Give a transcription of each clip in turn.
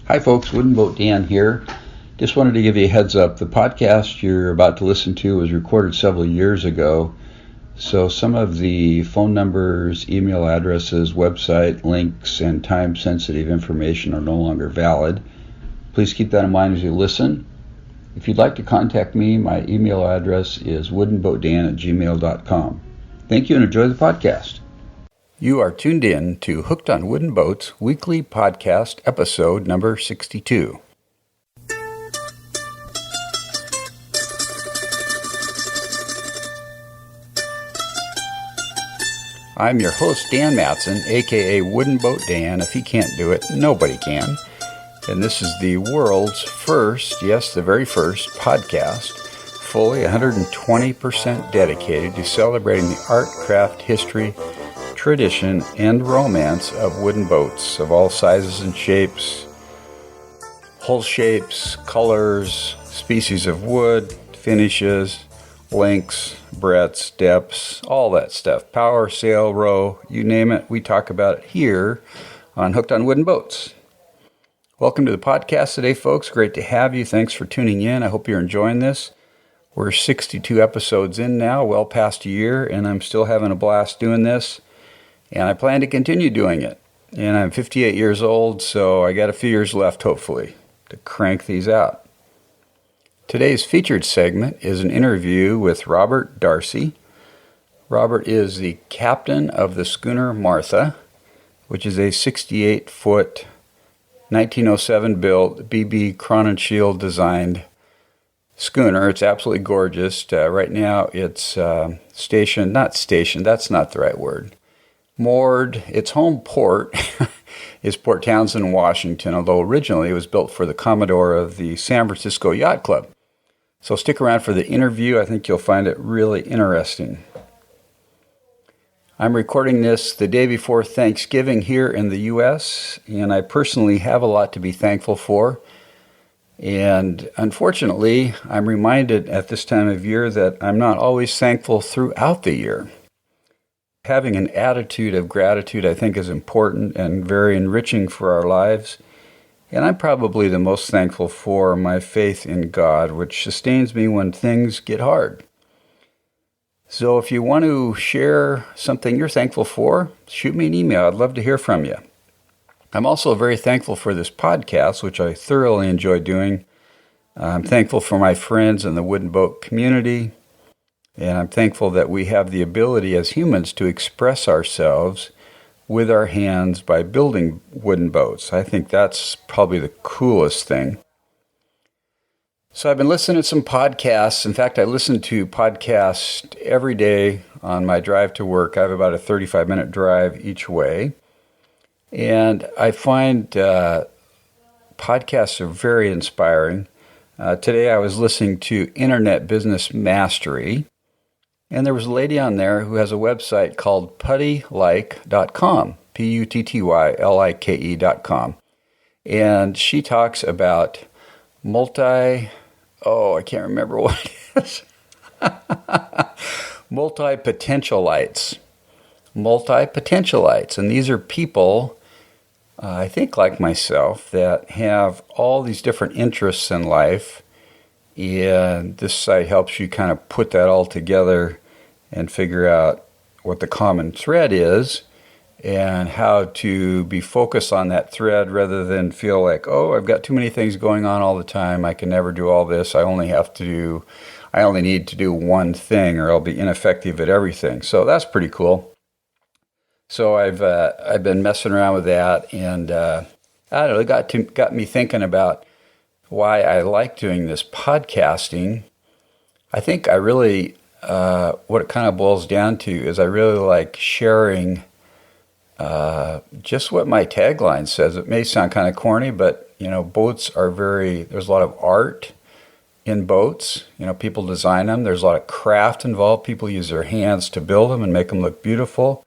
Hi folks, Wooden Boat Dan here. Just wanted to give you a heads up. The podcast you're about to listen to was recorded several years ago, so some of the phone numbers, email addresses, website links, and time-sensitive information are no longer valid. Please keep that in mind as you listen. If you'd like to contact me, my email address is woodenboatdan@gmail.com. Thank you and enjoy the podcast. You are tuned in to Hooked on Wooden Boats weekly podcast episode number 62. I'm your host, Dan Matson, aka Wooden Boat Dan. If he can't do it, nobody can. And this is the world's first, yes, the very first podcast, fully 120% dedicated to celebrating the art, craft, history, tradition, and romance of wooden boats of all sizes and shapes, hull shapes, colors, species of wood, finishes, lengths, breadths, depths, all that stuff. Power, sail, row, you name it, we talk about it here on Hooked on Wooden Boats. Welcome to the podcast today, folks. Great to have you. Thanks for tuning in. I hope you're enjoying this. We're 62 episodes in now, well past a year, and I'm still having a blast doing this. And I plan to continue doing it. And I'm 58 years old, so I got a few years left, hopefully, to crank these out. Today's featured segment is an interview with Robert Darcy. Robert is the captain of the schooner Martha, which is a 68-foot, 1907-built, BB Crowninshield designed schooner. It's absolutely gorgeous. Right now it's stationed, that's not the right word. Moored. Its home port is Port Townsend, Washington, although originally it was built for the Commodore of the San Francisco Yacht Club. So stick around for the interview. I think you'll find it really interesting. I'm recording this the day before Thanksgiving here in the U.S., and I personally have a lot to be thankful for. And unfortunately, I'm reminded at this time of year that I'm not always thankful throughout the year. Having an attitude of gratitude, I think, is important and very enriching for our lives. And I'm probably the most thankful for my faith in God, which sustains me when things get hard. So if you want to share something you're thankful for, shoot me an email. I'd love to hear from you. I'm also very thankful for this podcast, which I thoroughly enjoy doing. I'm thankful for my friends in the wooden boat community. And I'm thankful that we have the ability as humans to express ourselves with our hands by building wooden boats. I think that's probably the coolest thing. So I've been listening to some podcasts. In fact, I listen to podcasts every day on my drive to work. I have about a 35-minute drive each way. And I find podcasts are very inspiring. Today I was listening to Internet Business Mastery. And there was a lady on there who has a website called puttylike.com, Puttylike.com. And she talks about I can't remember what it is. Multi-potentialites. And these are people, I think like myself, that have all these different interests in life. And this site helps you kind of put that all together and figure out what the common thread is and how to be focused on that thread rather than feel like, oh, I've got too many things going on all the time. I can never do all this. I only need to do one thing or I'll be ineffective at everything. So that's pretty cool. So I've been messing around with that, and I don't know, it got me thinking about why I like doing this podcasting. I think I really, what it kind of boils down to is I really like sharing just what my tagline says. It may sound kind of corny, but, boats are there's a lot of art in boats. People design them. There's a lot of craft involved. People use their hands to build them and make them look beautiful.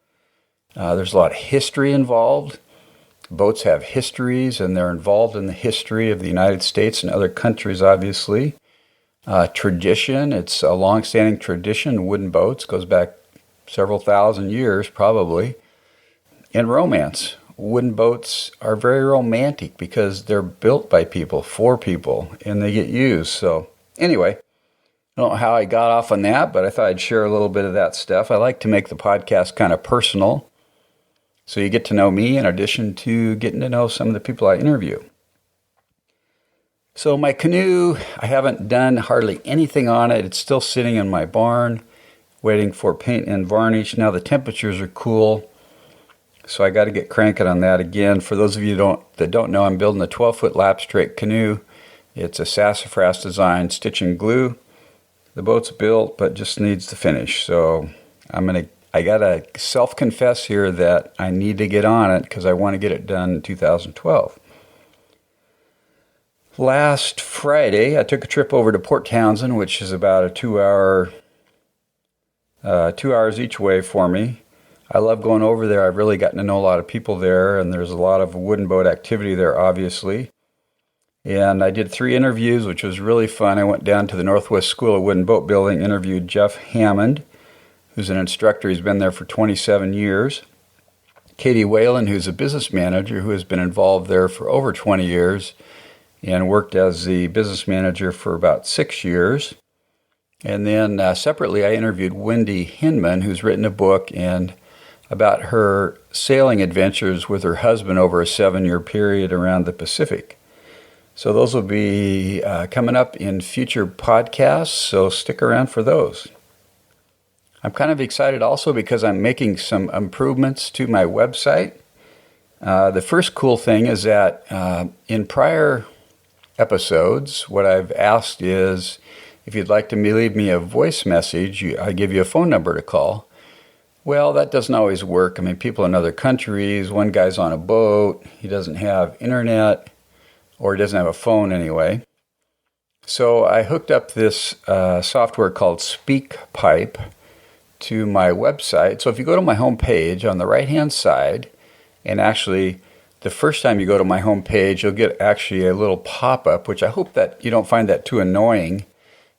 There's a lot of history involved. Boats have histories, and they're involved in the history of the United States and other countries, obviously. Tradition, it's a long-standing tradition. Wooden boats goes back several thousand years, probably. And romance. wooden boats are very romantic because they're built by people, for people, and they get used. So anyway, I don't know how I got off on that, but I thought I'd share a little bit of that stuff. I like to make the podcast kind of personal, so you get to know me in addition to getting to know some of the people I interview. So my canoe, I haven't done hardly anything on it. It's still sitting in my barn, waiting for paint and varnish. Now the temperatures are cool, so I got to get cranking on that again. For those of you that don't know, I'm building a 12-foot lap straight canoe. It's a sassafras design, stitch and glue. The boat's built, but just needs to finish. So I gotta self-confess here that I need to get on it because I want to get it done in 2012. Last Friday, I took a trip over to Port Townsend, which is about a 2 hours each way for me. I love going over there. I've really gotten to know a lot of people there, and there's a lot of wooden boat activity there, obviously. And I did 3 interviews, which was really fun. I went down to the Northwest School of Wooden Boat Building, interviewed Jeff Hammond, who's an instructor. He's been there for 27 years. Katie Whalen, who's a business manager who has been involved there for over 20 years and worked as the business manager for about 6 years. And then separately, I interviewed Wendy Hinman, who's written a book about her sailing adventures with her husband over a 7-year period around the Pacific. So those will be coming up in future podcasts, so stick around for those. I'm kind of excited also because I'm making some improvements to my website. The first cool thing is that in prior episodes, what I've asked is if you'd like to leave me a voice message, I give you a phone number to call. Well, that doesn't always work. I mean, people in other countries, one guy's on a boat, he doesn't have internet, or he doesn't have a phone anyway. So I hooked up this software called SpeakPipe to my website. So if you go to my homepage on the right-hand side, and actually the first time you go to my homepage, you'll get actually a little pop-up, which I hope that you don't find that too annoying.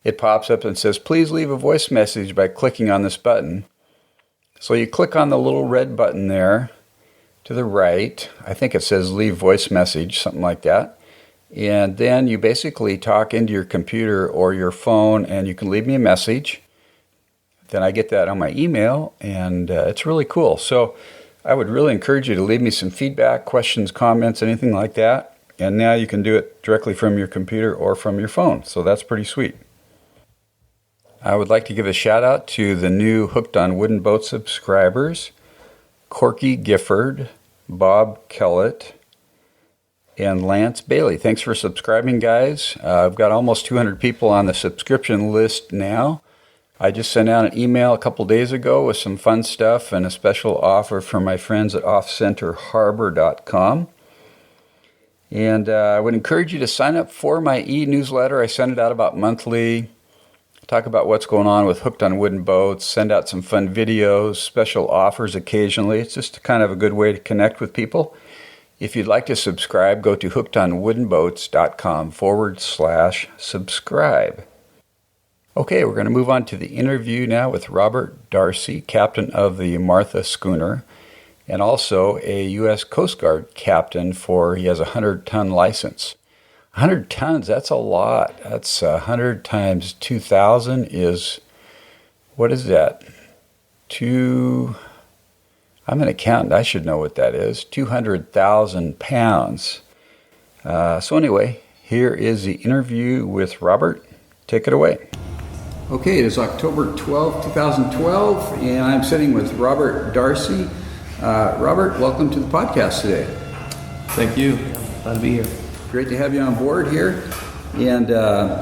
It pops up and says, please leave a voice message by clicking on this button. So you click on the little red button there to the right. I think it says leave voice message, something like that. And then you basically talk into your computer or your phone, and you can leave me a message. Then I get that on my email, and it's really cool. So I would really encourage you to leave me some feedback, questions, comments, anything like that. And now you can do it directly from your computer or from your phone. So that's pretty sweet. I would like to give a shout out to the new Hooked on Wooden Boat subscribers, Corky Gifford, Bob Kellett, and Lance Bailey. Thanks for subscribing, guys. I've got almost 200 people on the subscription list now. I just sent out an email a couple days ago with some fun stuff and a special offer from my friends at offcenterharbor.com. And I would encourage you to sign up for my e-newsletter. I send it out about monthly. Talk about what's going on with Hooked on Wooden Boats, send out some fun videos, special offers occasionally. It's just kind of a good way to connect with people. If you'd like to subscribe, go to hookedonwoodenboats.com/subscribe. Okay, we're going to move on to the interview now with Robert Darcy, captain of the Martha schooner, and also a U.S. Coast Guard captain he has a 100-ton license. 100 tons, that's a lot. That's 100 times 2,000 is, what is that? I'm an accountant, I should know what that is. 200,000 pounds. So anyway, here is the interview with Robert. Take it away. Okay, it is October 12, 2012, and I'm sitting with Robert Darcy. Robert, welcome to the podcast today. Thank you. Glad to be here. Great to have you on board here. And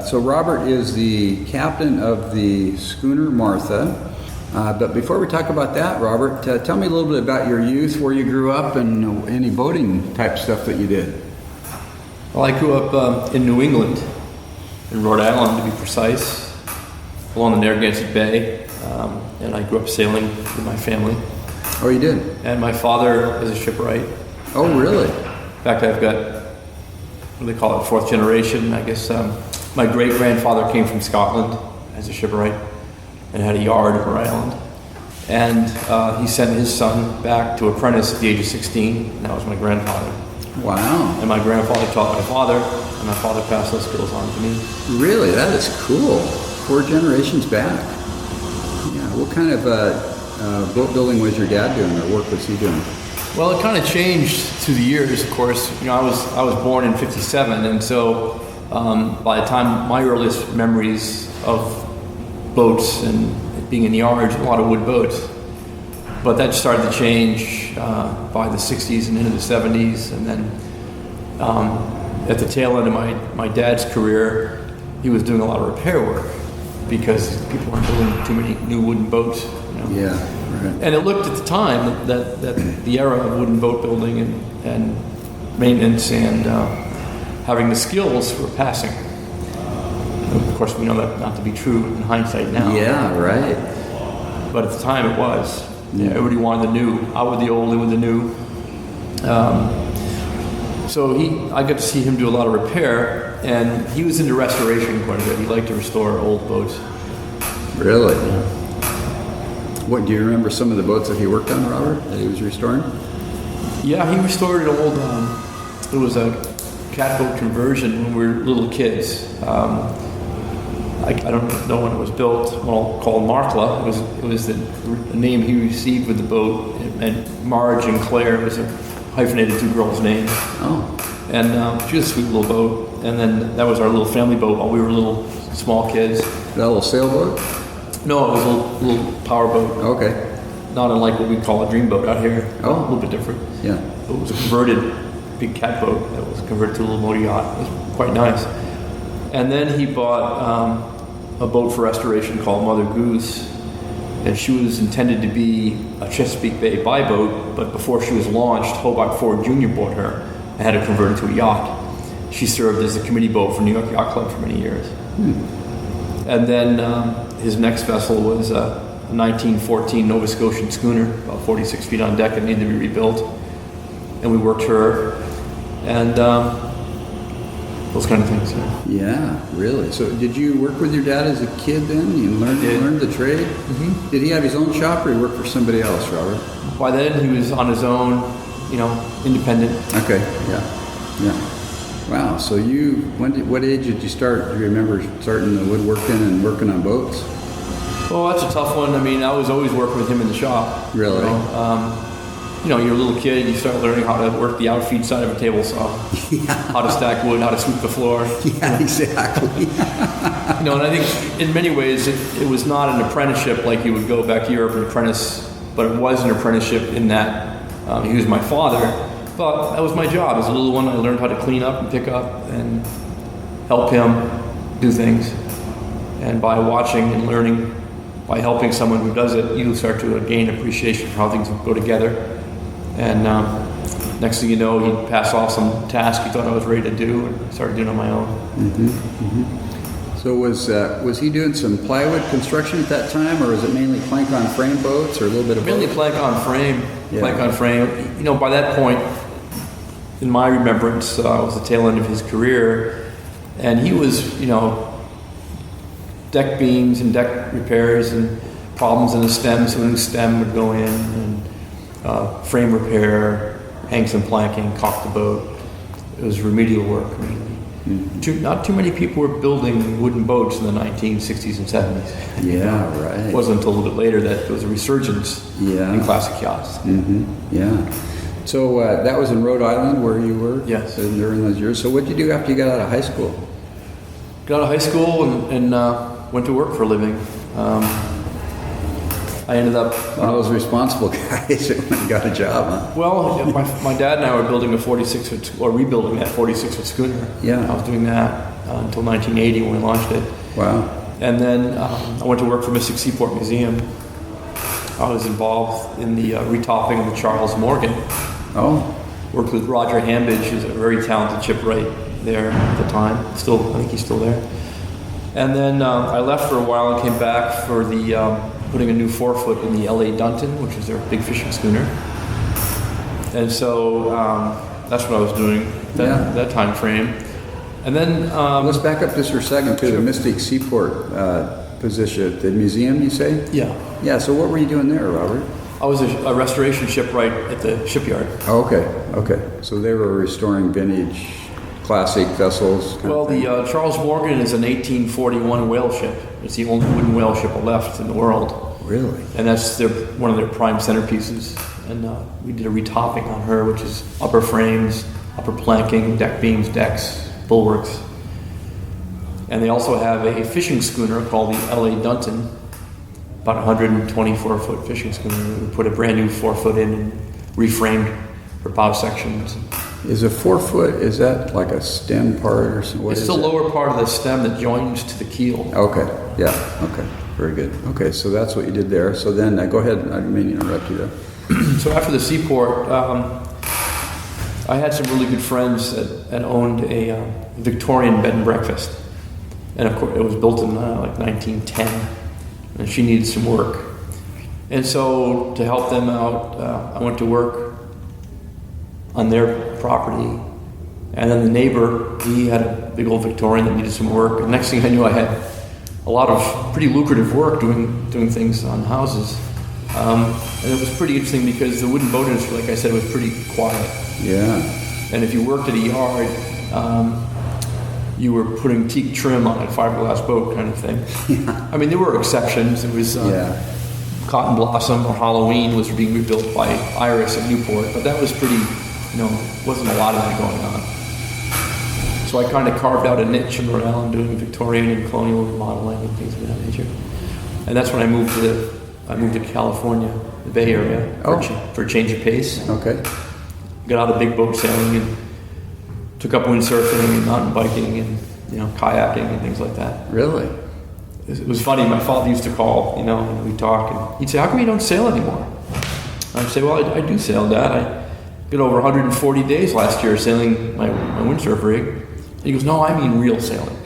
so Robert is the captain of the schooner Martha. But before we talk about that, Robert, tell me a little bit about your youth, where you grew up, and any boating type stuff that you did. Well, I grew up in New England, in Rhode Island to be precise, along the Narragansett Bay, and I grew up sailing with my family. Oh, you did? And my father is a shipwright. Oh, really? In fact, I've got, what do they call it, 4th generation, I guess. My great-grandfather came from Scotland as a shipwright and had a yard in Rhode Island. And he sent his son back to apprentice at the age of 16, and that was my grandfather. Wow. And my grandfather taught my father, and my father passed those skills on to me. Really? That is cool. 4 generations back. Yeah. What kind of boat building was your dad doing, or work was he doing? Well, it kind of changed through the years, of course. You know, I was born in '57, and so by the time my earliest memories of boats and being in the yard, a lot of wood boats. But that started to change by the 60s and into the 70s. And then at the tail end of my dad's career, he was doing a lot of repair work because people weren't building too many new wooden boats. You know? Yeah, right. And it looked at the time that the era of wooden boat building and maintenance and having the skills were passing. Of course, we know that not to be true in hindsight now. Yeah, right. But at the time, it was. Yeah, everybody wanted the new. Out with the old, in with the new. So I got to see him do a lot of repair, and he was into restoration quite a bit. He liked to restore old boats. Really? Yeah. What, do you remember some of the boats that he worked on, Robert, that he was restoring? Yeah, he restored an old, it was a catboat conversion when we were little kids. I don't know when it was built. Well, called Markla. It was the name he received with the boat. And Marge and Claire was a hyphenated 2 girls' names. Oh. And she was a sweet little boat. And then that was our little family boat while we were little small kids. That little sailboat? No, it was a little power boat. Okay. Not unlike what we call a dream boat out here. Oh. A little bit different. Yeah. It was a converted big catboat that was converted to a little motor yacht. It was quite nice. And then he bought a boat for restoration called Mother Goose, and she was intended to be a Chesapeake Bay buy boat, but before she was launched, Hobart Ford Jr. bought her and had her converted to a yacht. She served as a committee boat for New York Yacht Club for many years. And then his next vessel was a 1914 Nova Scotian schooner, about 46 feet on deck, and needed to be rebuilt. And we worked her, and those kind of things. Yeah, really. So did you work with your dad as a kid then? You learned the trade? Mm-hmm. Did he have his own shop or he worked for somebody else, Robert? By then he was on his own, independent. Okay, yeah. Wow, so what age did you start? Do you remember starting the woodworking and working on boats? Well, that's a tough one. I mean, I was always working with him in the shop. Really? You're a little kid, you start learning how to work the outfeed side of a table saw. Yeah. How to stack wood, how to sweep the floor. Yeah, exactly. And I think in many ways it was not an apprenticeship like you would go back to Europe and apprentice, but it was an apprenticeship in that he was my father. But that was my job. As a little one, I learned how to clean up and pick up and help him do things. And by watching and learning, by helping someone who does it, you start to gain appreciation for how things go together. And next thing you know, he'd pass off some task he thought I was ready to do, and I started doing it on my own. Mm-hmm, mm-hmm. So was he doing some plywood construction at that time, or was it mainly plank on frame boats, or a little bit of Mainly both? plank on frame. Yeah. Plank on frame. By that point, in my remembrance, was the tail end of his career, and he was, deck beams and deck repairs and problems in the stem, so a new stem would go in, and frame repair, hang some planking, caulk the boat. It was remedial work mainly. Mm-hmm. Not too many people were building wooden boats in the 1960s and 70s. Yeah, right. It wasn't until a little bit later that there was a resurgence in classic yachts. Mm-hmm. Yeah. So that was in Rhode Island where you were? Yes. During those years. So what did you do after you got out of high school? Got out of high school and went to work for a living. I ended up... One of those responsible guys that went and got a job, huh? Well, my dad and I were building a 46-foot, or rebuilding that 46-foot schooner. Yeah. I was doing that until 1980 when we launched it. Wow. And then I went to work for Mystic Seaport Museum. I was involved in the retopping of the Charles Morgan. Oh. Worked with Roger Hambidge, who's a very talented shipwright there at the time. I think he's still there. And then I left for a while and came back for the putting a new forefoot in the LA Dunton, which is their big fishing schooner. And so that's what I was doing that time frame. And then let's back up just for a second to the Mystic Seaport position at the museum, you say? Yeah. Yeah, so what were you doing there, Robert? I was a restoration shipwright at the shipyard. Oh, okay. So they were restoring vintage, classic vessels? Well, the Charles Morgan is an 1841 whale ship. It's the only wooden whale ship left in the world. Really? And that's one of their prime centerpieces. And we did a retopping on her, which is upper frames, upper planking, deck beams, decks, bulwarks. And they also have a fishing schooner called the LA Dunton, about 124-foot fishing schooner. We put a brand new 4-foot in and reframed her bow sections. Is a 4-foot, is that like a stem part or something? It's the lower part of the stem that joins to the keel. Okay, yeah, okay, very good. Okay, so that's what you did there. So then, go ahead, I didn't mean to interrupt you there. So after the seaport, I had some really good friends that owned a Victorian bed and breakfast. And of course, it was built in like 1910, and she needed some work. And so to help them out, I went to work on their property. And then the neighbor, he had a big old Victorian that needed some work. And next thing I knew, I had a lot of pretty lucrative work doing things on houses. And it was pretty interesting because the wooden boat industry, like I said, was pretty quiet. Yeah. And if you worked at a yard, you were putting teak trim on a fiberglass boat kind of thing. Yeah. I mean, there were exceptions. It was Cotton Blossom or Halloween was being rebuilt by Iris at Newport, but that was pretty, wasn't a lot of that going on. So I kind of carved out a niche in Rhode Island doing Victorian and Colonial remodeling and things of that nature. And that's when I moved to California, the Bay Area, for a change of pace. Okay. Got out of big boat sailing and took up windsurfing and mountain biking and kayaking and things like that. Really? It was funny. My father used to call, and we'd talk, and he'd say, "How come you don't sail anymore?" I'd say, "Well, I do sail, Dad. I did over 140 days last year sailing my windsurf rig." And he goes, "No, I mean real sailing."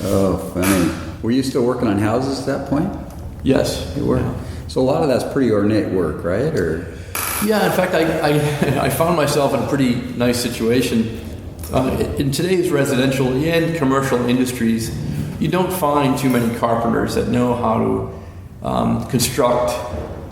Oh, funny. Were you still working on houses at that point? Yes. You were? Yeah. So a lot of that's pretty ornate work, right? Or yeah, in fact, I found myself in a pretty nice situation. In today's residential and commercial industries, you don't find too many carpenters that know how to construct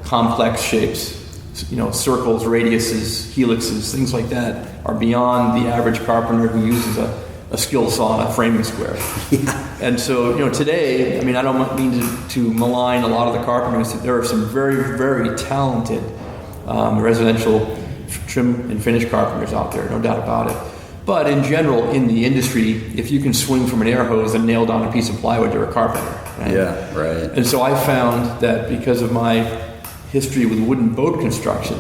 complex shapes. Circles, radiuses, helixes, things like that are beyond the average carpenter who uses a skill saw and a framing square. Yeah. And so, today, I don't mean to malign a lot of the carpenters. There are some very, very talented residential trim and finish carpenters out there, no doubt about it. But in general, in the industry, if you can swing from an air hose and nail down a piece of plywood, you're a carpenter. Right? Yeah, right. And so I found that because of my history with wooden boat construction,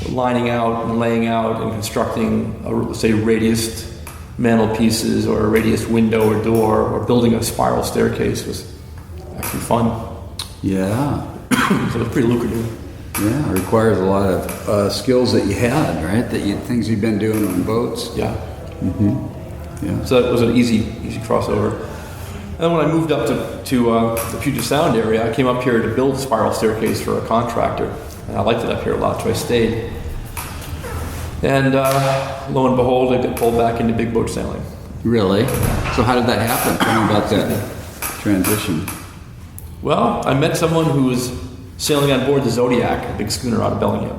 lining out and laying out and constructing, say, radiused mantelpieces or a radius window or door or building a spiral staircase was actually fun. Yeah. So it was pretty lucrative. Yeah, it requires a lot of skills that you had, right? Things you've been doing on boats. Yeah. Mm-hmm. Yeah. So that was an easy crossover. And then when I moved up to the Puget Sound area, I came up here to build a spiral staircase for a contractor. And I liked it up here a lot, so I stayed. And lo and behold, I got pulled back into big boat sailing. Really? So how did that happen? Tell me about that transition. Well, I met someone who was sailing on board the Zodiac, a big schooner out of Bellingham.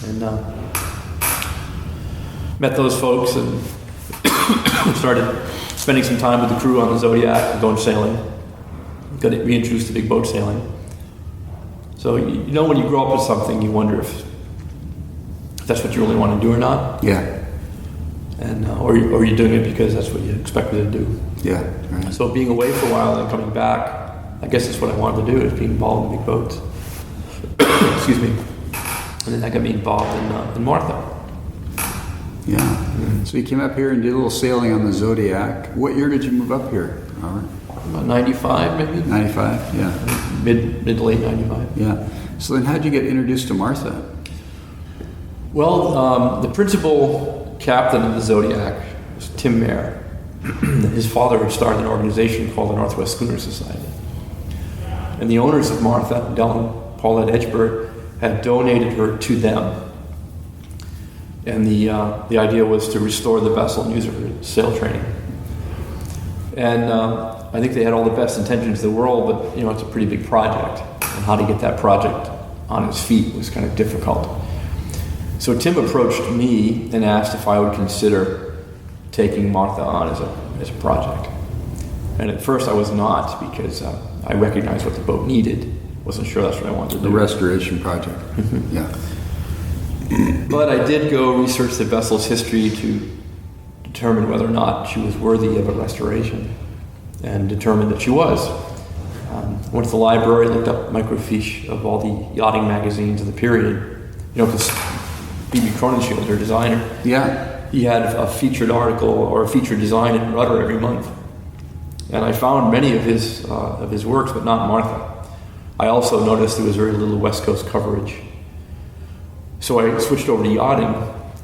And met those folks and started spending some time with the crew on the Zodiac and going sailing. Got reintroduced to big boat sailing. So, when you grow up with something, you wonder if that's what you really want to do or not. Yeah. And or you're doing it because that's what you expected to do. Yeah. Right. So being away for a while and coming back, I guess that's what I wanted to do, is be involved in big boats. Excuse me. And then that got me involved in Martha. Yeah. Mm-hmm. So you came up here and did a little sailing on the Zodiac. What year did you move up here, Robert? About 95, maybe? 95, yeah. Mid to late 95. Yeah. So then how'd you get introduced to Martha? Well, the principal captain of the Zodiac was Tim Mayer. His father had started an organization called the Northwest Schooner Society. And the owners of Martha, Del and Paulette Edgebert, had donated her to them. And the idea was to restore the vessel and use it for sail training. And I think they had all the best intentions in the world, but it's a pretty big project, and how to get that project on its feet was kind of difficult. So Tim approached me and asked if I would consider taking Martha on as a project. And at first I was not, because I recognized what the boat needed. Wasn't sure that's what I wanted to do. The restoration project. Yeah. But I did go research the vessel's history to determine whether or not she was worthy of a restoration, and determined that she was. Went to the library, looked up microfiche of all the yachting magazines of the period. Because BB Crowninshield, her designer, he had a featured article or a featured design in Rudder every month. And I found many of his works, but not Martha. I also noticed there was very little West Coast coverage. So I switched over to yachting,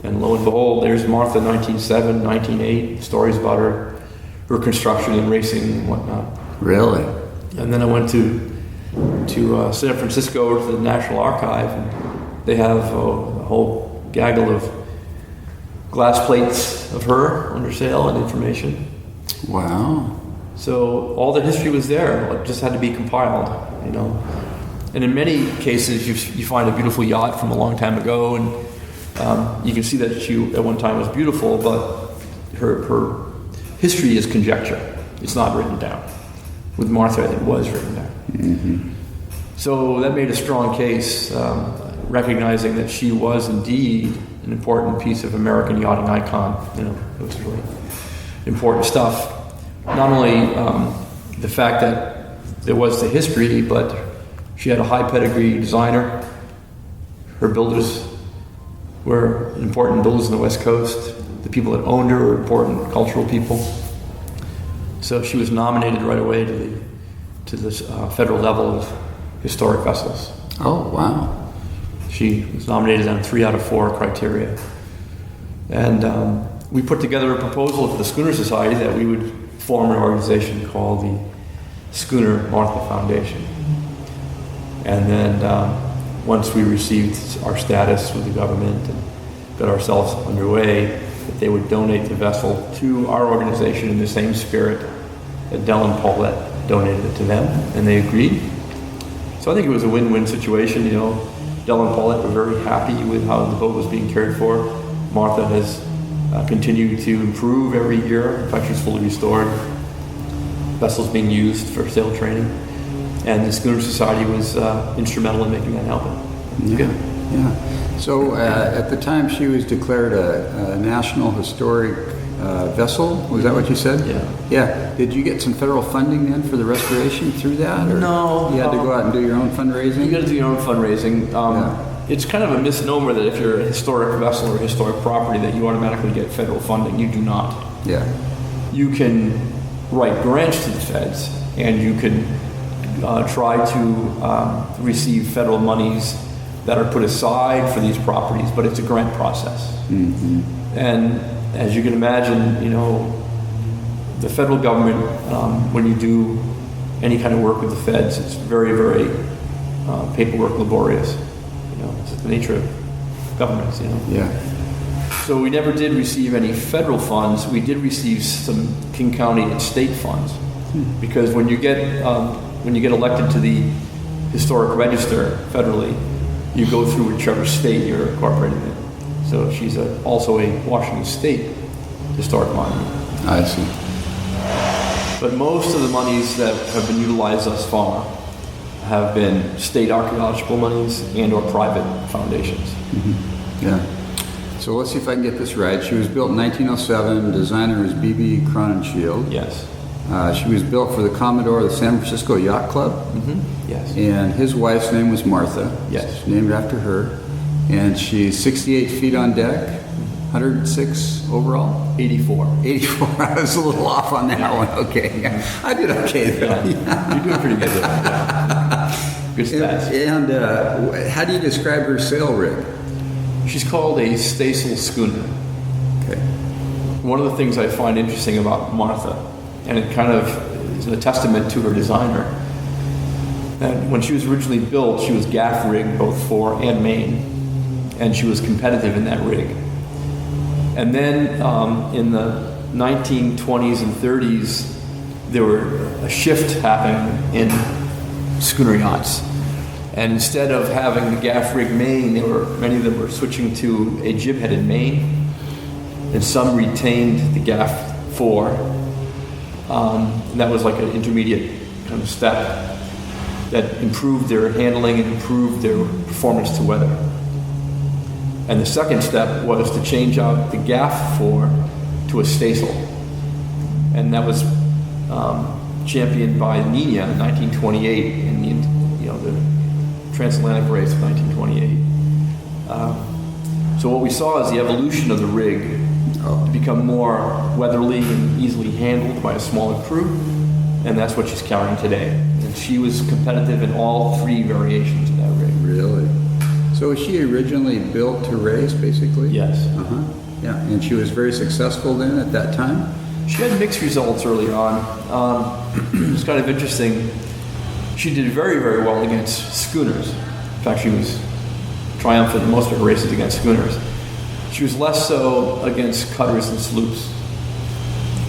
and lo and behold, there's Martha 1907, 1908, stories about her construction and racing and whatnot. Really? And then I went to San Francisco to the National Archive, and they have a whole gaggle of glass plates of her under sail and information. Wow. So all the history was there. It just had to be compiled, And in many cases, you find a beautiful yacht from a long time ago, and you can see that she at one time was beautiful, but her history is conjecture. It's not written down. With Martha, it was written down. Mm-hmm. So that made a strong case, recognizing that she was indeed an important piece of American yachting icon. It was really important stuff. Not only the fact that there was the history, but she had a high pedigree designer. Her builders were important builders on the West Coast. The people that owned her were important cultural people. So she was nominated right away to the federal level of historic vessels. Oh, wow. She was nominated on 3 out of 4 criteria. And we put together a proposal to the Schooner Society that we would form an organization called the Schooner Martha Foundation. And then once we received our status with the government and got ourselves underway, that they would donate the vessel to our organization in the same spirit that Dell and Paulette donated it to them, and they agreed. So I think it was a win-win situation. Dell and Paulette were very happy with how the boat was being cared for. Martha has continued to improve every year. In fact, she's fully restored. Vessels being used for sail training. And the Schooner Society was instrumental in making that happen. Yeah. So at the time she was declared a National Historic vessel, was that what you said? Yeah. Did you get some federal funding then for the restoration through that? Or no. You had to go out and do your own fundraising? You got to do your own fundraising. It's kind of a misnomer that if you're a historic vessel or historic property that you automatically get federal funding. You do not. Yeah. You can write grants to the feds, and you can try to receive federal monies that are put aside for these properties, but it's a grant process. Mm-hmm. And as you can imagine, the federal government, when you do any kind of work with the feds, it's very, very paperwork laborious. It's the nature of governments, Yeah. So we never did receive any federal funds. We did receive some King County and state funds, because when you get elected to the historic register federally, you go through whichever state you're incorporated in. So she's also a Washington State historic monument. I see. But most of the monies that have been utilized thus far have been state archaeological monies and or private foundations. Mm-hmm. Yeah. So let's see if I can get this right. She was built in 1907. Designer is BB Crowninshield. Yes. She was built for the Commodore of the San Francisco Yacht Club. Mm-hmm. Yes. And his wife's name was Martha. Yes. It's named after her. And she's 68 feet on deck, 106 overall. 84. 84. I was a little off on that one. Okay. I did okay though. Yeah. You're doing pretty good there. Yeah. Good stats. And how do you describe her sail rig? She's called a staysail schooner. Okay. One of the things I find interesting about Martha, and it kind of is a testament to her designer, that when she was originally built, she was gaff rigged both fore and main, and she was competitive in that rig. And then in the 1920s and 30s, there were a shift happening in schooner yachts. And instead of having the gaff rig main, many of them were switching to a jib-headed main, and some retained the gaff fore. And that was like an intermediate kind of step that improved their handling and improved their performance to weather. And the second step was to change out the gaff fore to a staysail. And that was championed by Nina in 1928 in the transatlantic race of 1928. So what we saw is the evolution of the rig to become more weatherly and easily handled by a smaller crew, and that's what she's carrying today. And she was competitive in all three variations of that rig. Really? So was she originally built to race, basically? Yes. Yeah, and she was very successful then at that time? She had mixed results early on. It's kind of interesting. She did very, very well against schooners. In fact, she was triumphant in most of her races against schooners. She was less so against cutters and sloops.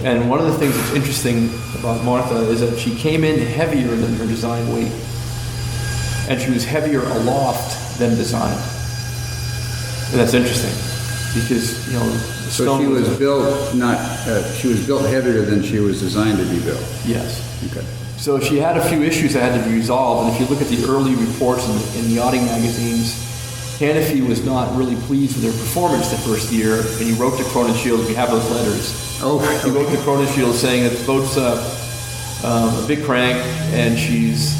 And one of the things that's interesting about Martha is that she came in heavier than her design weight. And she was heavier aloft than designed. And that's interesting because, the So stone she was built she was built heavier than she was designed to be built. Yes. Okay. So she had a few issues that had to be resolved, and if you look at the early reports in the yachting magazines, Hannafy was not really pleased with her performance the first year, and he wrote to Crowninshield. We have those letters. Oh, He wrote to Crowninshield saying that the boat's a big crank, and she's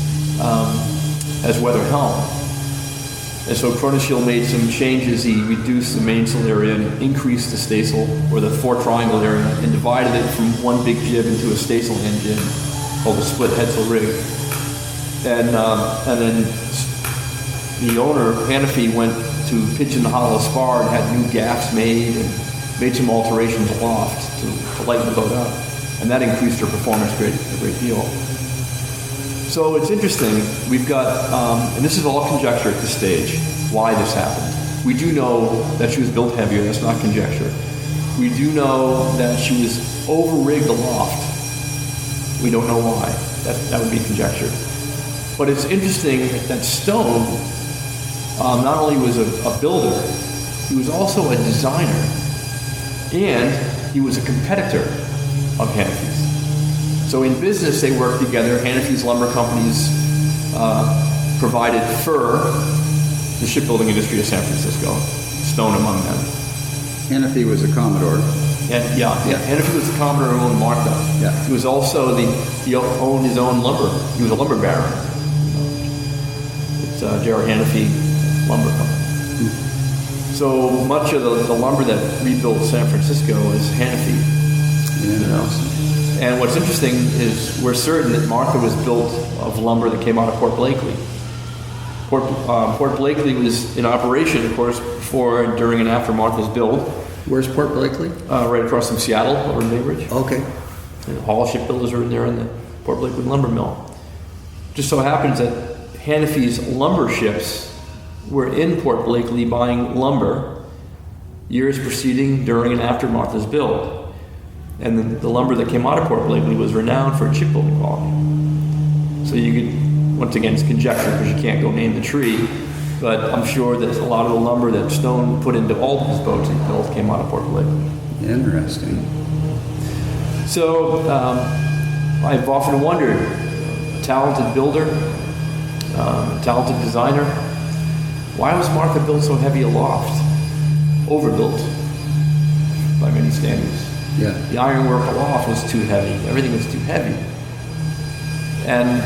has weather helm. And so Crowninshield made some changes. He reduced the mainsail area and increased the staysail, or the fore triangle area, and divided it from one big jib into a staysail engine called the split headsail rig. And then the owner, Hannafy, went to Pigeon Hollow Spar and had new gaffs made and made some alterations aloft to lighten the boat up. And that increased her performance a great deal. So it's interesting, we've got, and this is all conjecture at this stage, why this happened. We do know that she was built heavier, that's not conjecture. We do know that she was over-rigged aloft. We don't know why. That would be conjecture. But it's interesting that Stone not only was a builder, he was also a designer, and he was a competitor of Hannafy's. So in business, they worked together. Hannafy's lumber companies provided for the shipbuilding industry of San Francisco, Stone among them. Hannafy was a Commodore. And Hannafy was the Commodore who owned Martha. Yeah. He was also he owned his own lumber. He was a lumber baron. It's J.R. Hannafy Lumber Company. So much of the lumber that rebuilt San Francisco is Hannafy. Yeah. And what's interesting is we're certain that Martha was built of lumber that came out of Port Blakely. Port Blakely was in operation, of course, before, during, and after Martha's build. Where's Port Blakely? Right across from Seattle, over in Bay Ridge. Okay. And Hall shipbuilders are in there in the Port Blakely lumber mill. Just so happens that Hannafy's lumber ships were in Port Blakely buying lumber years preceding, during, and after Martha's build. And the lumber that came out of Port Blakely was renowned for its shipbuilding quality. So you could, once again, it's conjecture because you can't go name the tree, but I'm sure that a lot of the lumber that Stone put into all of his boats he built came out of Port Blakely. Interesting. So I've often wondered, talented builder, talented designer, why was Martha built so heavy aloft? Overbuilt by many standards. Yeah. The ironwork aloft was too heavy. Everything was too heavy. And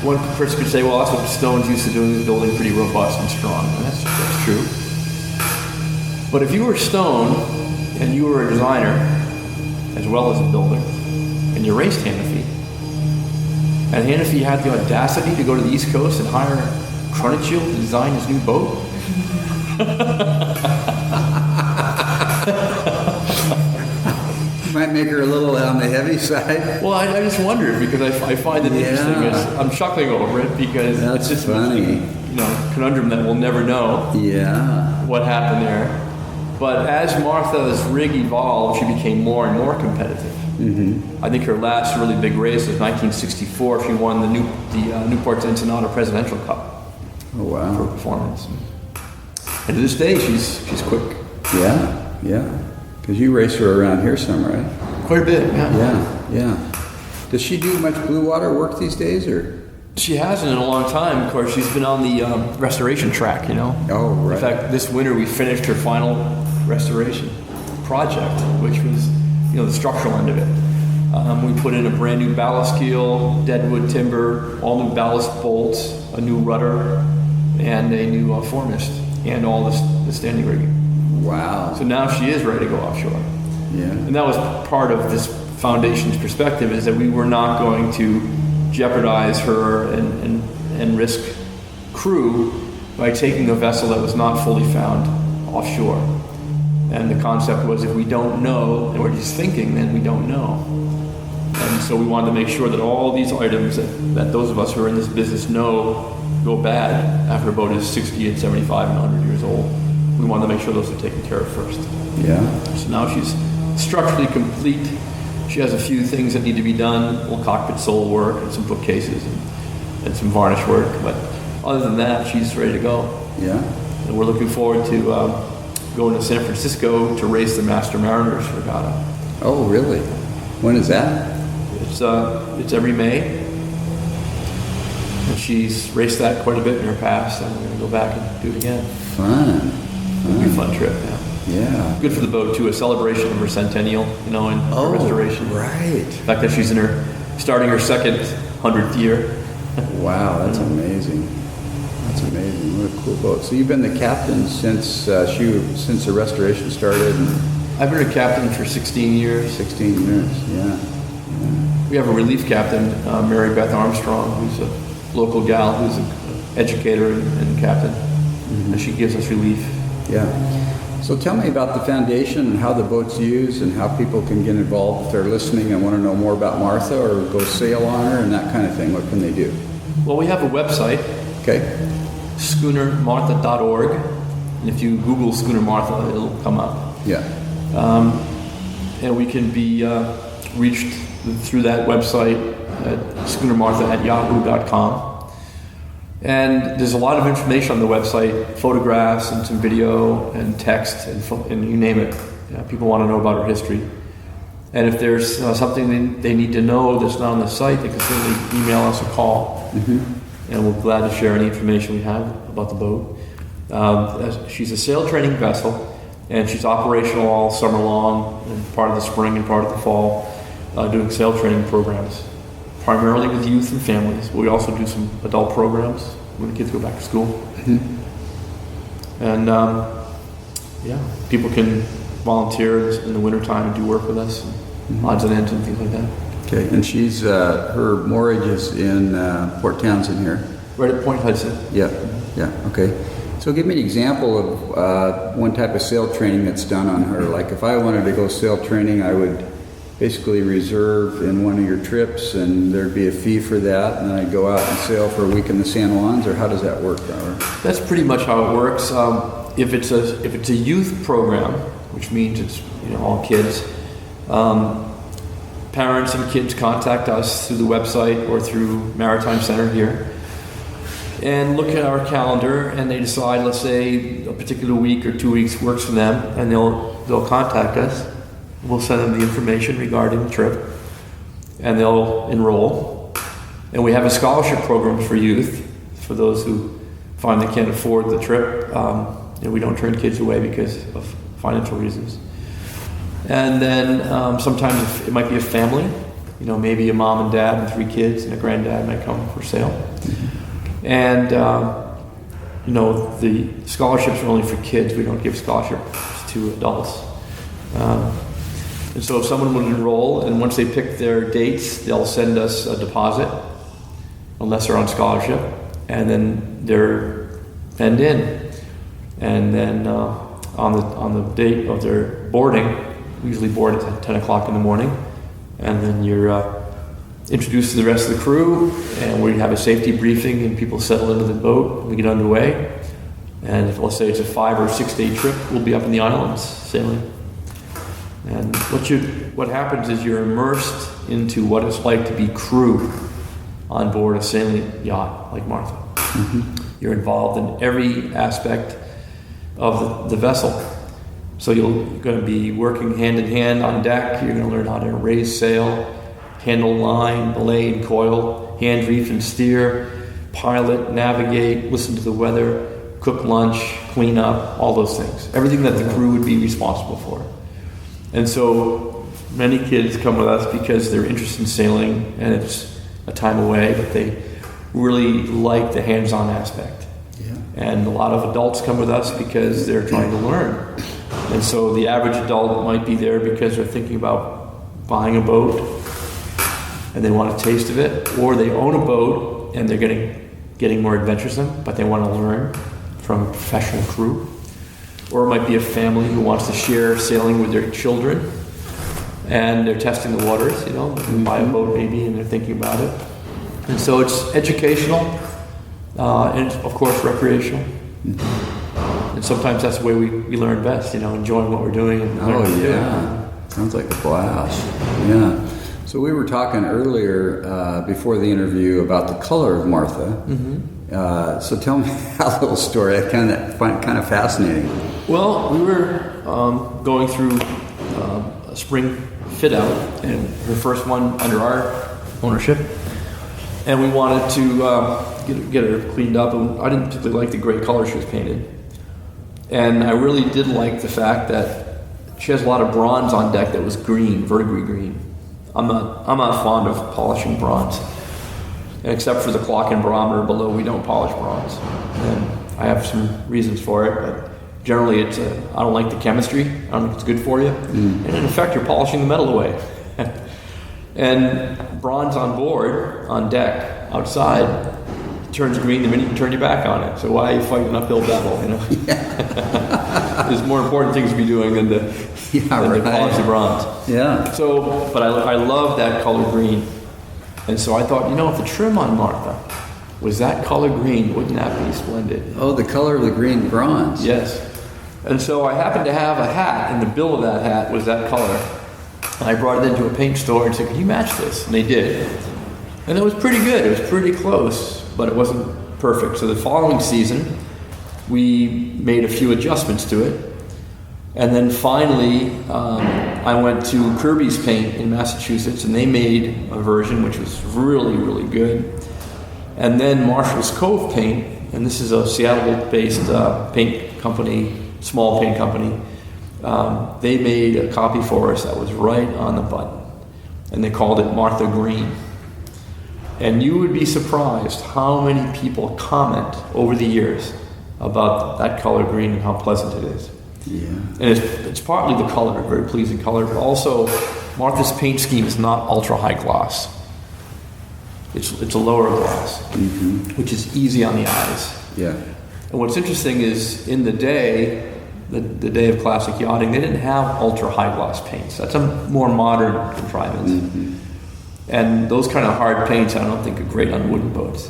one person could say, well, that's what Stone's used to doing, is building pretty robust and strong. And that's true. But if you were Stone and you were a designer as well as a builder, and you raced Hannafy, and Hannafy had the audacity to go to the East Coast and hire Crowninshield to design his new boat, Might make her a little on the heavy side. well, I just wondered because I find it interesting. I'm chuckling over it because That's it's just funny. conundrum that we'll never know Yeah. what happened there. But as Martha's rig evolved, she became more and more competitive. I think her last really big race was 1964. She won the Newport Ensenada Presidential Cup. Oh wow! For performance. And to this day, she's quick. Yeah. Because you race her around here some, right? Quite a bit. Yeah. Does she do much blue water work these days, or? She hasn't in a long time. Of course, she's been on the restoration track. Oh right. In fact, this winter we finished her final restoration project, which was the structural end of it. We put in a brand new ballast keel, deadwood timber, all new ballast bolts, a new rudder, and a new foremast, and all the standing rigging. Wow. So now she is ready to go offshore. Yeah. And that was part of this foundation's perspective, is that we were not going to jeopardize her and risk crew by taking a vessel that was not fully found offshore. And the concept was, if we don't know, and we're just thinking, then we don't know. And so we wanted to make sure that all these items that those of us who are in this business know go bad after a boat is 60 and 75 and 100 years old. We wanted to make sure those are taken care of first. Yeah. So now she's structurally complete. She has a few things that need to be done, a little cockpit sole work and some bookcases and some varnish work. But other than that, she's ready to go. Yeah. And we're looking forward to going to San Francisco to race the Master Mariners Regatta. Oh, really? When is that? It's every May. And she's raced that quite a bit in her past, and we're going to go back and do it again. Fun. It'll be a fun trip, Yeah. Good for the boat, too, a celebration of her centennial, and her restoration. Right. The fact that she's starting her second 100th year. Wow, that's amazing. That's amazing. What a cool boat. So you've been the captain since the restoration started? I've been a captain for 16 years. 16 years, yeah. We have a relief captain, Mary Beth Armstrong, who's a local gal who's an educator and captain. And she gives us relief. Yeah. So tell me about the foundation and how the boat's used and how people can get involved if they're listening and want to know more about Martha or go sail on her and that kind of thing. What can they do? Well, we have a website. Okay. schoonermartha.org. And if you Google Schooner Martha, it'll come up. Yeah. And we can be reached through that website at schoonermartha@yahoo.com. And there's a lot of information on the website, photographs and some video and text and you name it. People want to know about her history. And if there's something they need to know that's not on the site, they can certainly email us or call. And we're glad to share any information we have about the boat. She's a sail training vessel, and she's operational all summer long, and part of the spring and part of the fall, doing sail training programs, primarily with youth and families. But we also do some adult programs when the kids go back to school. And people can volunteer in the wintertime and do work with us, odds and ends and things like that. Okay, and she's her moorage is in Port Townsend here. Right at Point Hudson. Yeah. Okay. So give me an example of one type of sail training that's done on her. Like if I wanted to go sail training, I would basically reserve in one of your trips, and there'd be a fee for that, and then I'd go out and sail for a week in the San Juans, or how does that work? That's pretty much how it works. If it's a youth program, which means it's all kids. Parents and kids contact us through the website or through Maritime Center here and look at our calendar, and they decide, let's say, a particular week or 2 weeks works for them, and they'll contact us. We'll send them the information regarding the trip, and they'll enroll. And we have a scholarship program for youth, for those who find they can't afford the trip. We don't turn kids away because of financial reasons. And then sometimes it might be a family, maybe a mom and dad and 3 kids and a granddad might come for sail. And, the scholarships are only for kids. We don't give scholarships to adults. And so if someone would enroll, and once they pick their dates, they'll send us a deposit, unless they're on scholarship, and then they're penned in. And then on the date of their boarding, we usually board at 10 o'clock in the morning, and then you're introduced to the rest of the crew, and we have a safety briefing, and people settle into the boat, and we get underway. And if, let's say it's a 5 or 6 day trip, we'll be up in the islands sailing. And what happens is you're immersed into what it's like to be crew on board a sailing yacht like Martha. You're involved in every aspect of the vessel. So you're going to be working hand in hand on deck. You're going to learn how to raise sail, handle line, belay and coil, hand reef and steer, pilot, navigate, listen to the weather, cook lunch, clean up, all those things. Everything that the crew would be responsible for. And so many kids come with us because they're interested in sailing and it's a time away, but they really like the hands-on aspect. Yeah. And a lot of adults come with us because they're trying to learn. And so the average adult might be there because they're thinking about buying a boat and they want a taste of it, or they own a boat and they're getting more adventuresome, but they want to learn from a professional crew. Or it might be a family who wants to share sailing with their children and they're testing the waters, they buy a boat maybe and they're thinking about it. And so it's educational and of course recreational. And sometimes that's the way we learn best, enjoying what we're doing. And Sounds like a blast. Yeah. So we were talking earlier before the interview about the color of Martha. So tell me a little story. I kind of fascinating. Well, we were going through a spring fit out, and her first one under our ownership, and we wanted to get her cleaned up. And I didn't particularly like the gray color she was painted, and I really did like the fact that she has a lot of bronze on deck that was green, verdigris green. I'm not fond of polishing bronze. And except for the clock and barometer below, we don't polish bronze. And I have some reasons for it, but generally I don't like the chemistry. I don't think it's good for you. And in effect, you're polishing the metal away. And bronze on board, on deck, outside, turns green the minute you turn your back on it. So why are you fighting an uphill battle, There's more important things to be doing than to polish the bronze. Yeah. So, but I love that color green. And so I thought, if the trim on Martha was that color green, wouldn't that be splendid? Oh, the color of the green bronze. Yes. And so I happened to have a hat, and the bill of that hat was that color. And I brought it into a paint store and said, can you match this? And they did. And it was pretty good. It was pretty close, but it wasn't perfect. So the following season, we made a few adjustments to it. And then finally, I went to Kirby's Paint in Massachusetts, and they made a version which was really, really good. And then Marshall's Cove Paint, and this is a Seattle-based paint company, small paint company, they made a copy for us that was right on the button. And they called it Martha Green. And you would be surprised how many people comment over the years about that color green and how pleasant it is. Yeah. And it's partly the color, a very pleasing color, but also Martha's paint scheme is not ultra high gloss. It's a lower gloss, which is easy on the eyes. Yeah. And what's interesting is in the day of classic yachting, they didn't have ultra high gloss paints. That's a more modern contrivance. And those kind of hard paints I don't think are great on wooden boats.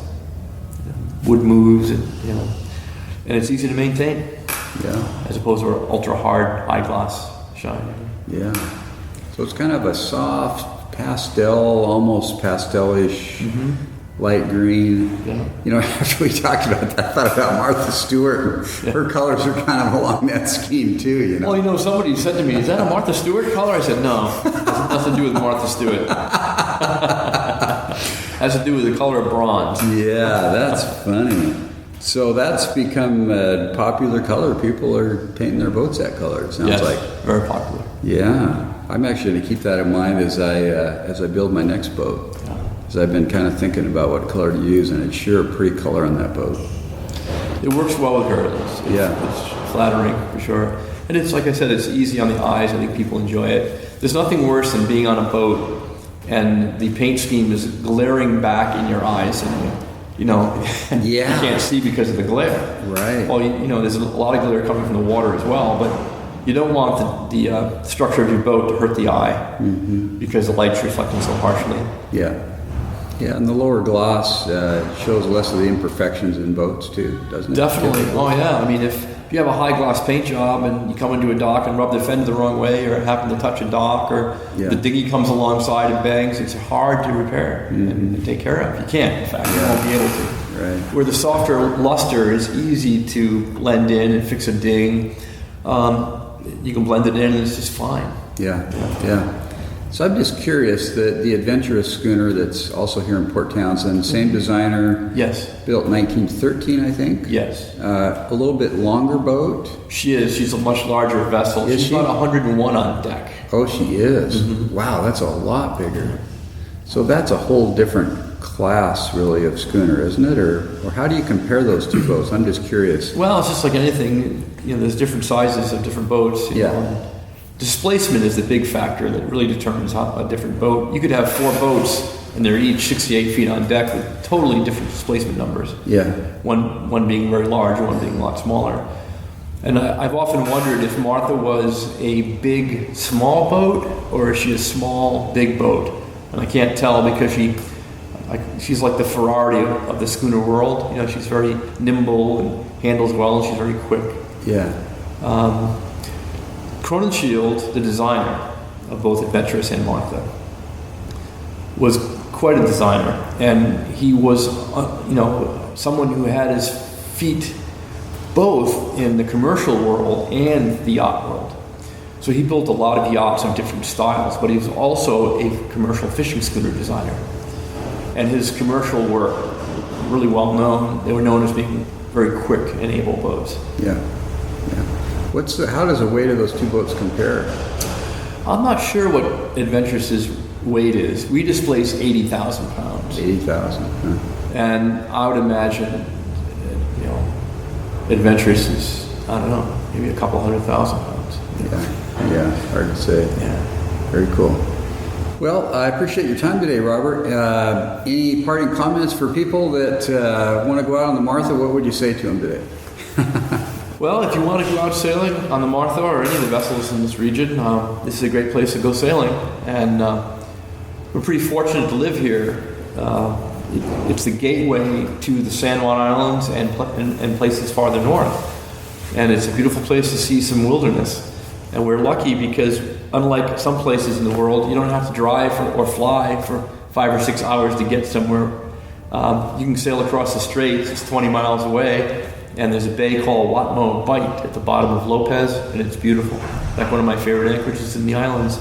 Wood moves and it's easy to maintain. Yeah. As opposed to ultra hard high gloss shine. Yeah. So it's kind of a soft pastel, almost pastel-ish, light green. Yeah. After we talked about that, I thought about Martha Stewart. Her colors are kind of along that scheme too, Well, somebody said to me, is that a Martha Stewart color? I said, no. It has nothing to do with Martha Stewart. It has to do with the color of bronze. Yeah, that's funny. So that's become a popular color. People are painting their boats that color, it sounds like. Very popular. Yeah. I'm actually going to keep that in mind as I build my next boat. Because I've been kind of thinking about what color to use, and it's sure a pretty color on that boat. It works well with her. It's flattering, for sure. And it's, like I said, it's easy on the eyes. I think people enjoy it. There's nothing worse than being on a boat and the paint scheme is glaring back in your eyes and you can't see because of the glare. Right. Well, there's a lot of glare coming from the water as well, but you don't want the structure of your boat to hurt the eye because the light's reflecting so harshly. Yeah. Yeah, and the lower gloss shows less of the imperfections in boats too, doesn't it? Definitely. Oh yeah. I mean, if you have a high gloss paint job and you come into a dock and rub the fender the wrong way, or happen to touch a dock, or the dinghy comes alongside and bangs, it's hard to repair and take care of. You can't, in fact. You won't be able to. Right. Where the softer luster is easy to blend in and fix a ding. You can blend it in and it's just fine. Yeah. So I'm just curious that the adventurous schooner that's also here in Port Townsend, same designer. Yes. Built 1913, I think. Yes. A little bit longer boat. She is. She's a much larger vessel. She's about 101 on deck. Oh, she is. Wow, that's a lot bigger. So that's a whole different class, really, of schooner, isn't it? Or how do you compare those two boats? I'm just curious. Well, it's just like anything. There's different sizes of different boats. You know. Displacement is the big factor that really determines a different boat. You could have 4 boats, and they're each 68 feet on deck with totally different displacement numbers. Yeah. One being very large, one being a lot smaller. And I've often wondered if Martha was a big, small boat, or is she a small, big boat? And I can't tell because she's like the Ferrari of the schooner world. She's very nimble and handles well, and she's very quick. Yeah. Crowninshield, the designer of both Adventurous and Martha, was quite a designer, and he was, someone who had his feet both in the commercial world and the yacht world. So he built a lot of yachts of different styles, but he was also a commercial fishing schooner designer. And his commercial were really well known. They were known as being very quick and able boats. Yeah. How does the weight of those two boats compare? I'm not sure what Adventurous's weight is. We displace 80,000 pounds. 80,000. Huh. And I would imagine, Adventurous is, I don't know, maybe a couple 100,000 pounds. Yeah, hard to say. Yeah. Very cool. Well, I appreciate your time today, Robert. Any parting comments for people that want to go out on the Martha? What would you say to them today? Well, if you want to go out sailing on the Martha or any of the vessels in this region, this is a great place to go sailing. And we're pretty fortunate to live here. It's the gateway to the San Juan Islands and places farther north. And it's a beautiful place to see some wilderness. And we're lucky because, unlike some places in the world, you don't have to drive or fly for 5 or 6 hours to get somewhere. You can sail across the straits, it's 20 miles away, and there's a bay called Watmo Bight at the bottom of Lopez, and it's beautiful. Like one of my favorite anchorages in the islands.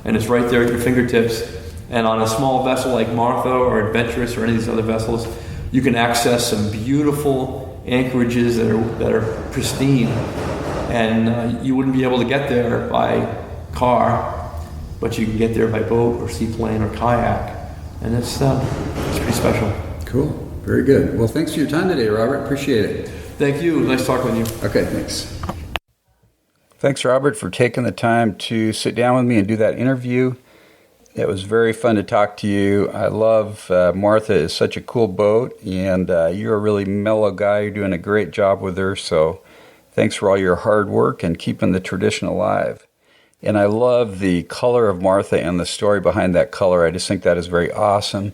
And it's right there at your fingertips. And on a small vessel like Martha or Adventurous or any of these other vessels, you can access some beautiful anchorages that are pristine. And you wouldn't be able to get there by car, but you can get there by boat or seaplane or kayak. And it's pretty special. Cool. Very good. Well, thanks for your time today, Robert. Appreciate it. Thank you. Nice talking with you. Okay, thanks. Thanks, Robert, for taking the time to sit down with me and do that interview. It was very fun to talk to you. I love Martha is such a cool boat, and you're a really mellow guy. You're doing a great job with her, so thanks for all your hard work and keeping the tradition alive. And I love the color of Martha and the story behind that color. I just think that is very awesome.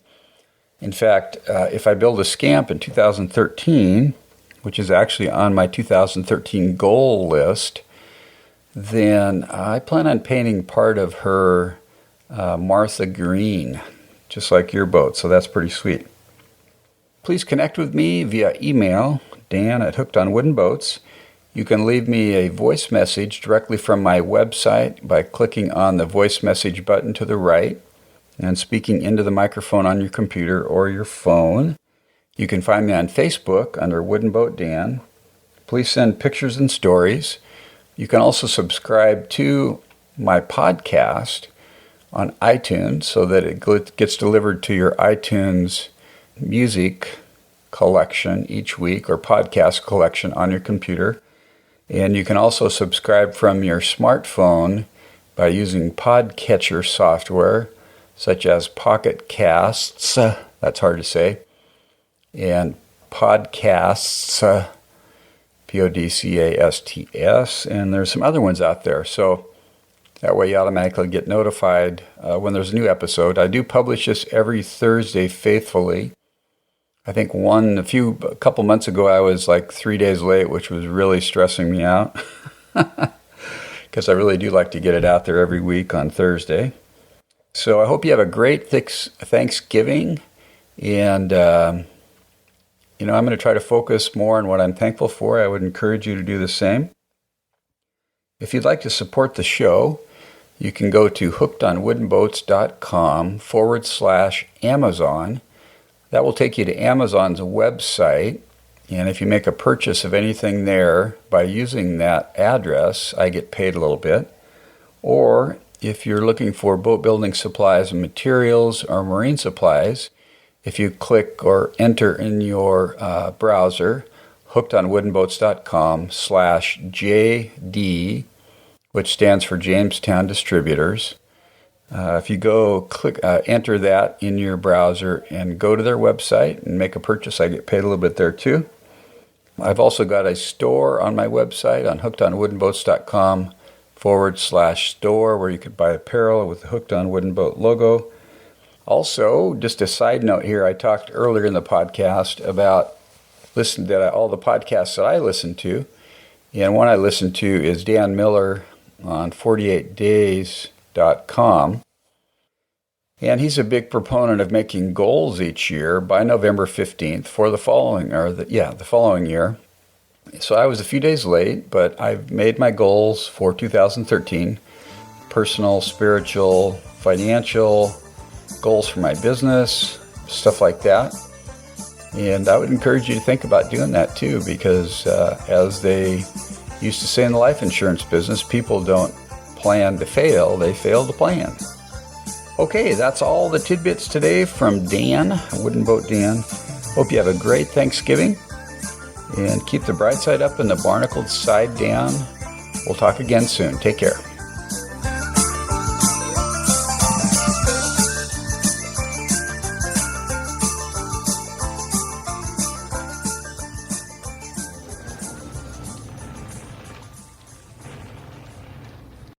In fact, if I build a scamp in 2013, which is actually on my 2013 goal list, then I plan on painting part of her Martha green, just like your boat, so that's pretty sweet. Please connect with me via email, dan@hookedonwoodenboats. You can leave me a voice message directly from my website by clicking on the voice message button to the right and speaking into the microphone on your computer or your phone. You can find me on Facebook under Wooden Boat Dan. Please send pictures and stories. You can also subscribe to my podcast on iTunes so that it gets delivered to your iTunes music collection each week or podcast collection on your computer. And you can also subscribe from your smartphone by using podcatcher software such as Pocket Casts, that's hard to say, and Podcasts, Podcasts, and there's some other ones out there. So That way you automatically get notified when there's a new episode. I do publish this every Thursday faithfully. I think a couple months ago I was like 3 days late, which was really stressing me out because I really do like to get it out there every week on Thursday. So I hope you have a great Thanksgiving, and I'm going to try to focus more on what I'm thankful for. I would encourage you to do the same. If you'd like to support the show, you can go to hookedonwoodenboats.com/Amazon. That will take you to Amazon's website, and if you make a purchase of anything there by using that address, I get paid a little bit. Or if you're looking for boat building supplies and materials or marine supplies, if you click or enter in your browser hookedonwoodenboats.com/JD, which stands for Jamestown Distributors. If you go enter that in your browser and go to their website and make a purchase, I get paid a little bit there too. I've also got a store on my website on hookedonwoodenboats.com/store where you could buy apparel with the Hooked on Wooden Boat logo. Also, just a side note here, I talked earlier in the podcast about all the podcasts that I listen to. And one I listen to is Dan Miller on 48days.com. And he's a big proponent of making goals each year by November 15th for the following year. So I was a few days late, but I've made my goals for 2013, personal, spiritual, financial, goals for my business, stuff like that. And I would encourage you to think about doing that too, because as they used to say in the life insurance business, people don't plan to fail, they fail to plan. Okay, that's all the tidbits today from Dan, Wooden Boat Dan. Hope you have a great Thanksgiving, and keep the bright side up and the barnacled side down. We'll talk again soon. Take care.